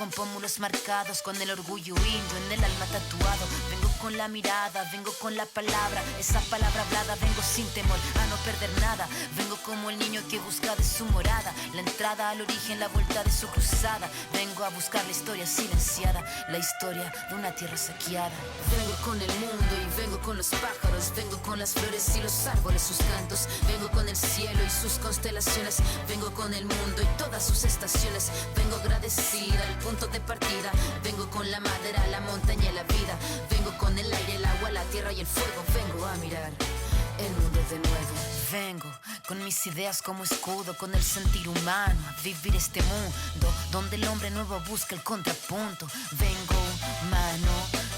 con pómulos marcados, con el orgullo indio en el alma tatuado. Vengo con la mirada, vengo con la palabra, esa palabra hablada. Vengo sin temor a no perder nada. Vengo como el niño que busca de su morada, la entrada al origen, la vuelta de su cruzada. Vengo a buscar la historia silenciada, la historia de una tierra saqueada. Vengo con el mundo y vengo con los pájaros. Vengo con las flores y los árboles, sus cantos. Vengo con el cielo y sus constelaciones. Vengo con el mundo y todas sus estaciones. Vengo agradecida, el punto de partida. Vengo con la madera, la montaña y la vida. Vengo con el aire, el agua, la tierra y el fuego. Vengo a mirar el mundo de nuevo. Vengo con mis ideas como escudo, con el sentir humano, a vivir este mundo donde el hombre nuevo busca el contrapunto. Vengo humano,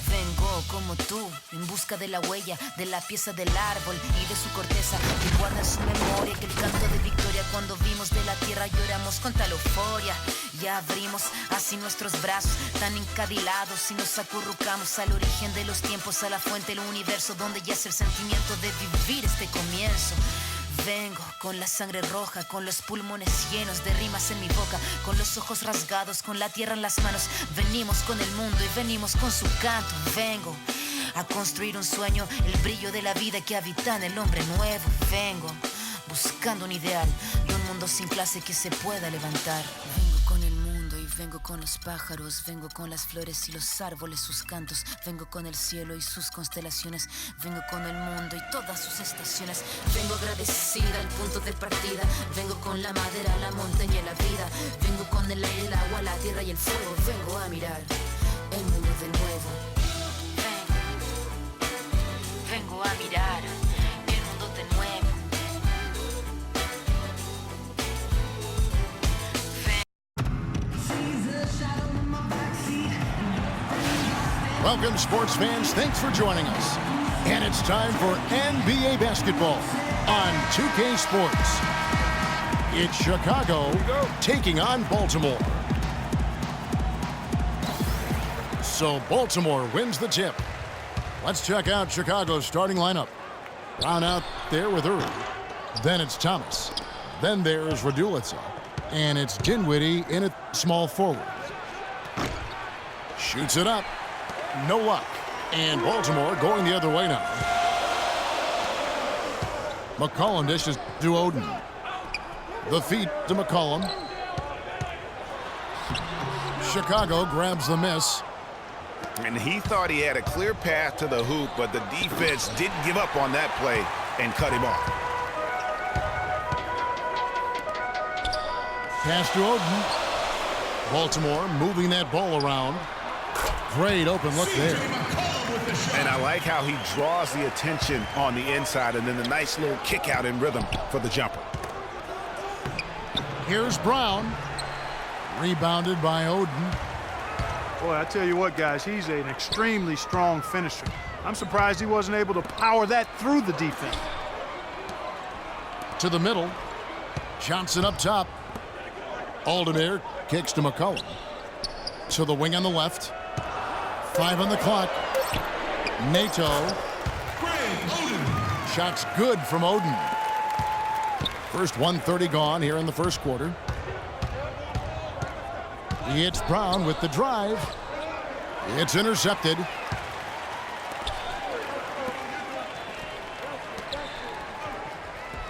vengo como tú, en busca de la huella, de la pieza del árbol y de su corteza que guarda en su memoria, que el canto de victoria cuando vimos de la tierra lloramos con tal euforia. Ya abrimos así nuestros brazos tan encadilados y nos acurrucamos al origen de los tiempos, a la fuente del universo donde yace el sentimiento de vivir este comienzo. Vengo con la sangre roja, con los pulmones llenos de rimas en mi boca, con los ojos rasgados, con la tierra en las manos. Venimos con el mundo y venimos con su canto. Vengo a construir un sueño, el brillo de la vida que habita en el hombre nuevo. Vengo buscando un ideal de un mundo sin clase que se pueda levantar. Vengo con el mundo y vengo con los pájaros. Vengo con las flores y los árboles, sus cantos. Vengo con el cielo y sus constelaciones. Vengo con el mundo y todas sus estaciones. Vengo agradecida, el punto de partida. Vengo con la madera, la montaña y la vida. Vengo con el aire, el agua, la tierra y el fuego. Vengo a mirar el mundo de nuevo. Vengo a mirar el mundo de nuevo. Welcome, sports fans. Thanks for joining us. And it's time for NBA basketball on 2K Sports. It's Chicago taking on Baltimore. So Baltimore wins the tip. Let's check out Chicago's starting lineup. Brown out there with Irving. Then it's Thomas. Then there's Raduljic. And it's Dinwiddie in at small forward. Shoots it up. No luck. And Baltimore going the other way now. McCollum dishes to Oden. The feed to McCollum. Chicago grabs the miss. And he thought he had a clear path to the hoop, but the defense didn't give up on that play and cut him off. Pass to Oden. Baltimore moving that ball around. Great open look there. And I like how he draws the attention on the inside and then the nice little kick out in rhythm for the jumper. Here's Brown. Rebounded by Oden. Boy, I tell you what, guys, he's an extremely strong finisher. I'm surprised he wasn't able to power that through the defense. To the middle. Johnson up top. Aldemir kicks to McCollum. To the wing on the left. 5 on the clock. Nato. Shots good from Oden. First 1:30 gone here in the first quarter. It's Brown with the drive. It's intercepted.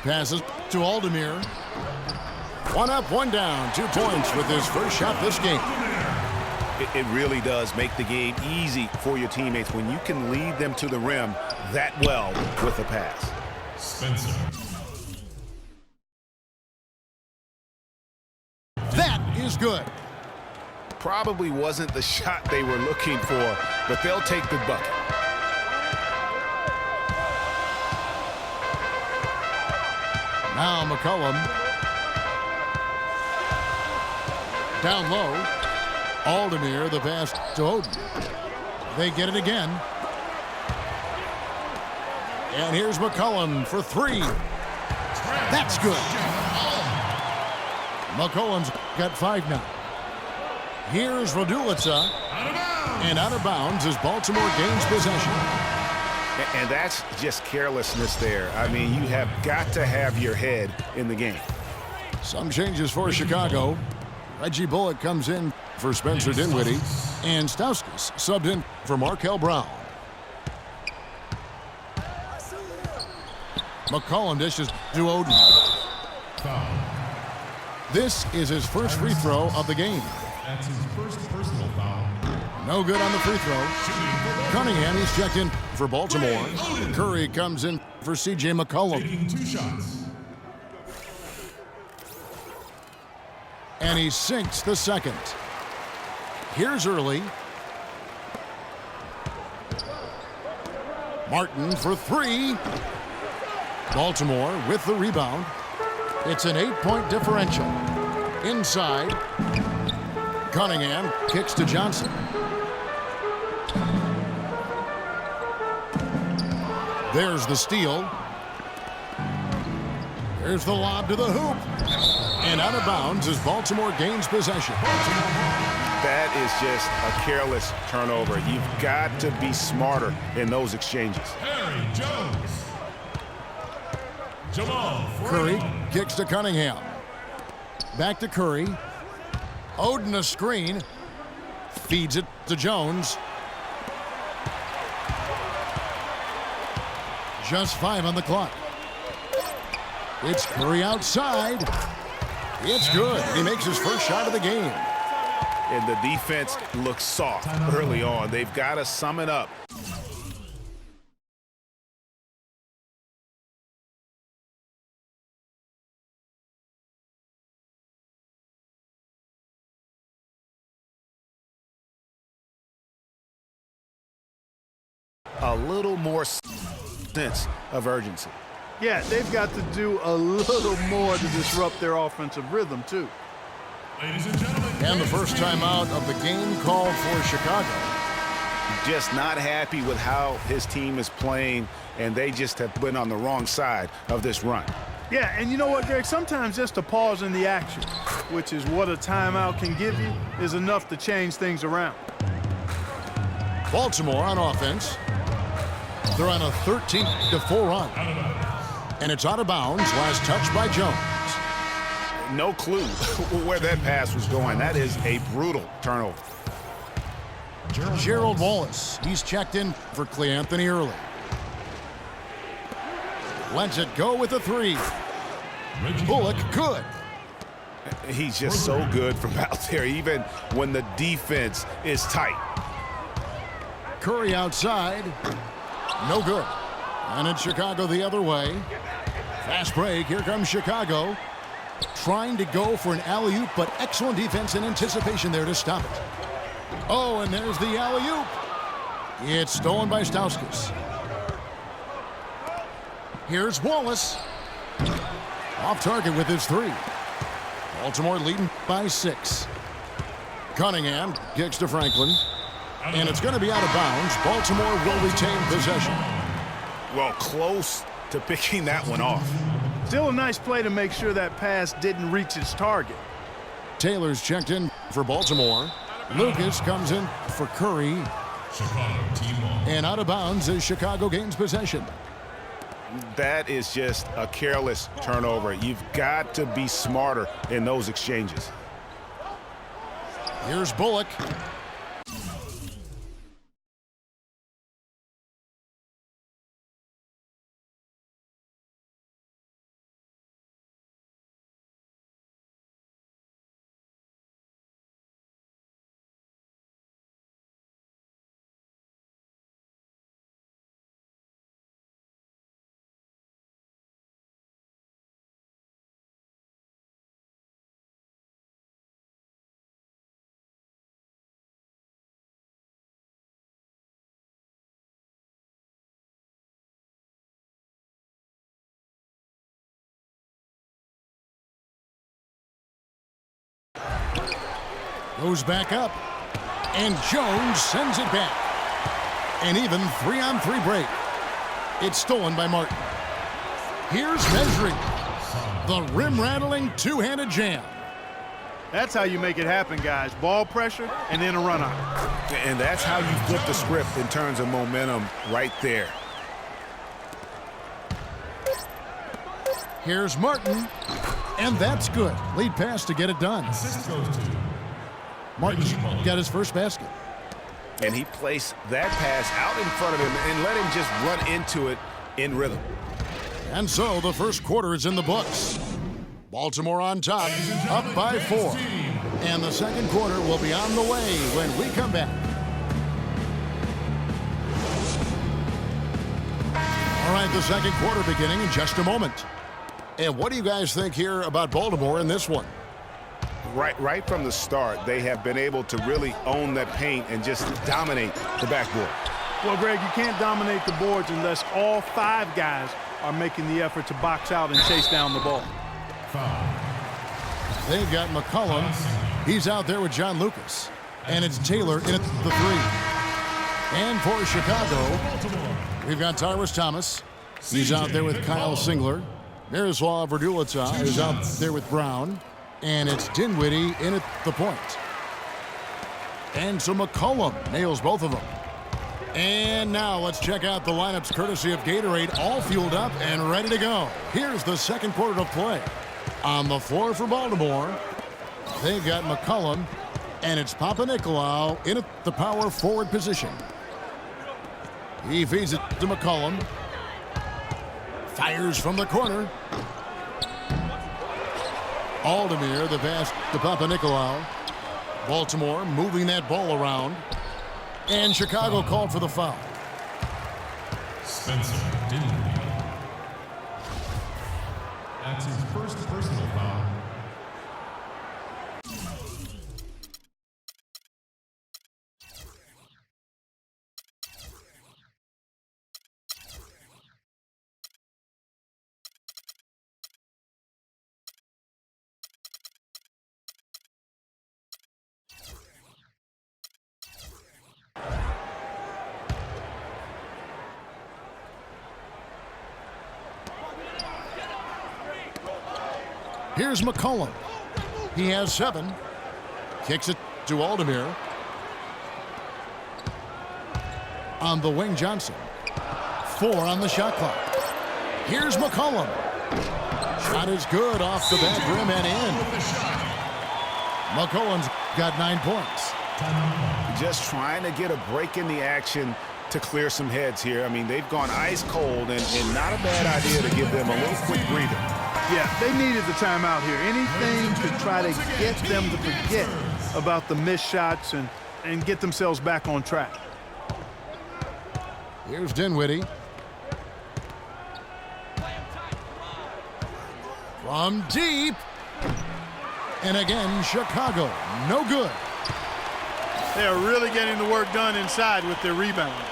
Passes to Aldemir. 1 up, 1 down. 2 points with his first shot this game. It really does make the game easy for your teammates when you can lead them to the rim that well with a pass. Spencer. That is good. Probably wasn't the shot they were looking for, but they'll take the bucket. Now McCollum. Down low. Aldemir, the pass to Oden. They get it again. And here's McCollum for 3. That's good. McCollum's got 5 now. Here's Raduljic. And out of bounds as Baltimore gains possession. And that's just carelessness there. I mean, you have got to have your head in the game. Some changes for Chicago. Reggie Bullock comes in for Spencer Dinwiddie, and Stauskas subbed in for Markel Brown. McCollum dishes to Oden. Foul. This is his first free throw of the game. That's his first personal foul. No good on the free throw. Cunningham, he's checked in for Baltimore. Curry comes in for C.J. McCollum. Taking 2 shots. And he sinks the second. Here's Early. Martin for 3. Baltimore with the rebound. It's an 8-point differential. Inside. Cunningham kicks to Johnson. There's the steal. There's the lob to the hoop. And out of bounds as Baltimore gains possession. That is just a careless turnover. You've got to be smarter in those exchanges. Harry Jones. Jamal. Curry kicks to Cunningham. Back to Curry. Oden a screen. Feeds it to Jones. Just 5 on the clock. It's Curry outside. It's good. He makes his first shot of the game. And the defense looks soft early on. They've got to sum it up. A little more sense of urgency. Yeah, they've got to do a little more to disrupt their offensive rhythm, too. Ladies and gentlemen. And the first timeout of the game called for Chicago. Just not happy with how his team is playing, and they just have been on the wrong side of this run. Yeah, and you know what, Greg? Sometimes just a pause in the action, which is what a timeout can give you, is enough to change things around. Baltimore on offense. They're on a 13-4 run. And it's out of bounds. Last touch by Jones. No clue where that pass was going. That is a brutal turnover. Gerald Wallace. He's checked in for Cleanthony Early. Lets it go with a 3. Bullock good. He's just so good from out there, even when the defense is tight. Curry outside. No good. And it's Chicago the other way. Fast break. Here comes Chicago. Trying to go for an alley-oop, but excellent defense and anticipation there to stop it. Oh, and there's the alley-oop. It's stolen by Stauskas. Here's Wallace. Off target with his 3. Baltimore leading by 6. Cunningham kicks to Franklin. And it's going to be out of bounds. Baltimore will retain possession. Well, close to picking that one off. Still a nice play to make sure that pass didn't reach its target. Taylor's checked in for Baltimore. Lucas comes in for Curry. Chicago team ball. And out of bounds as Chicago gains possession. That is just a careless turnover. You've got to be smarter in those exchanges. Here's Bullock. Goes back up. And Jones sends it back. An even 3-on-3 break. It's stolen by Martin. Here's Mesri. The rim-rattling two-handed jam. That's how you make it happen, guys. Ball pressure and then a run out. And that's how you flip the script in terms of momentum right there. Here's Martin. And that's good. Lead pass to get it done. Assist goes to Martin's got his first basket. And he placed that pass out in front of him and let him just run into it in rhythm. And so the first quarter is in the books. Baltimore on top, up by 4. And the second quarter will be on the way when we come back. All right, the second quarter beginning in just a moment. And what do you guys think here about Baltimore in this one? Right from the start, they have been able to really own that paint and just dominate the backboard. Well, Greg, you can't dominate the boards unless all 5 guys are making the effort to box out and chase down the ball. They've got McCollum. He's out there with John Lucas. And it's Taylor in at the 3. And for Chicago, we've got Tyrus Thomas. He's out there with Kyle Singler. Miroslav Raduljic is out there with Brown. And it's Dinwiddie in at the point. And so McCollum nails both of them. And now let's check out the lineups courtesy of Gatorade, all fueled up and ready to go. Here's the second quarter of play. On the floor for Baltimore, they've got McCollum, and it's Papanikolaou in at the power forward position. He feeds it to McCollum. Fires from the corner. Aldemir, the pass to Papanikolaou. Baltimore moving that ball around. And Chicago called for the foul. Spencer Dinwiddie. That's his first personal foul. Here's McCollum. He has 7. Kicks it to Aldemir. On the wing, Johnson. 4 on the shot clock. Here's McCollum. Shot is good off the back rim and in. McCollum's got 9 points. Just trying to get a break in the action to clear some heads here. I mean, they've gone ice cold, and not a bad idea to give them a little quick breather. Yeah, they needed the timeout here. Anything to try to get them to forget about the missed shots and get themselves back on track. Here's Dinwiddie. From deep. And again, Chicago, no good. They are really getting the work done inside with their rebound.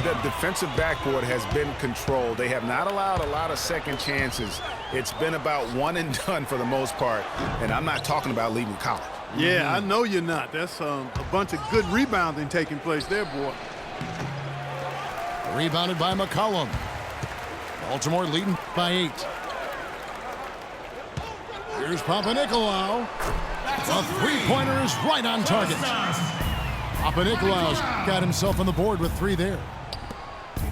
The defensive backboard has been controlled. They have not allowed a lot of second chances. It's been about one and done for the most part, and I'm not talking about leaving college. Yeah, I know you're not. That's a bunch of good rebounding taking place there, boy. Rebounded by McCollum. Baltimore leading by 8. Here's Papanikolaou. The three-pointer is right on target. Papanikolaou's got himself on the board with 3 there.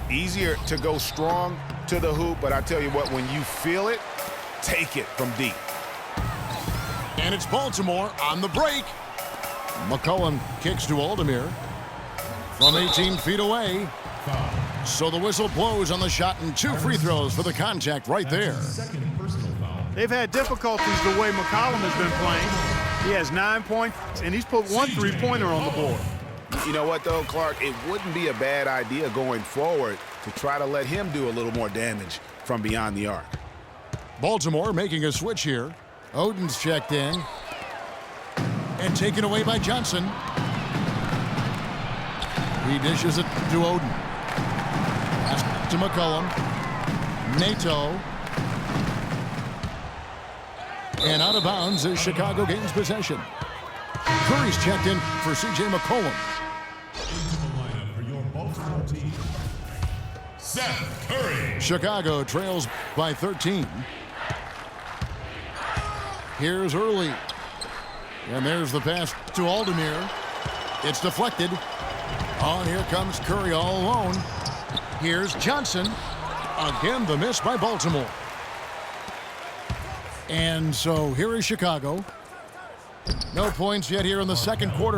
Easier to go strong to the hoop, but I tell you what, when you feel it, take it from deep. And it's Baltimore on the break. McCollum kicks to Aldemir from 18 feet away. So the whistle blows on the shot and 2 free throws for the contact right there. They've had difficulties the way McCollum has been playing. He has 9 points, and he's put 1 3-pointer on the board. You know what, though, Clark? It wouldn't be a bad idea going forward to try to let him do a little more damage from beyond the arc. Baltimore making a switch here. Oden's checked in. And taken away by Johnson. He dishes it to Oden. Pass to McCollum. Nato. And out of bounds as Chicago gains possession. Curry's checked in for C.J. McCollum. Into the lineup for your Baltimore team, Seth Curry. Chicago trails by 13. Here's Early. And there's the pass to Aldemir. It's deflected. Oh, here comes Curry all alone. Here's Johnson. Again, the miss by Baltimore. And so here is Chicago. No points yet here in the second quarter.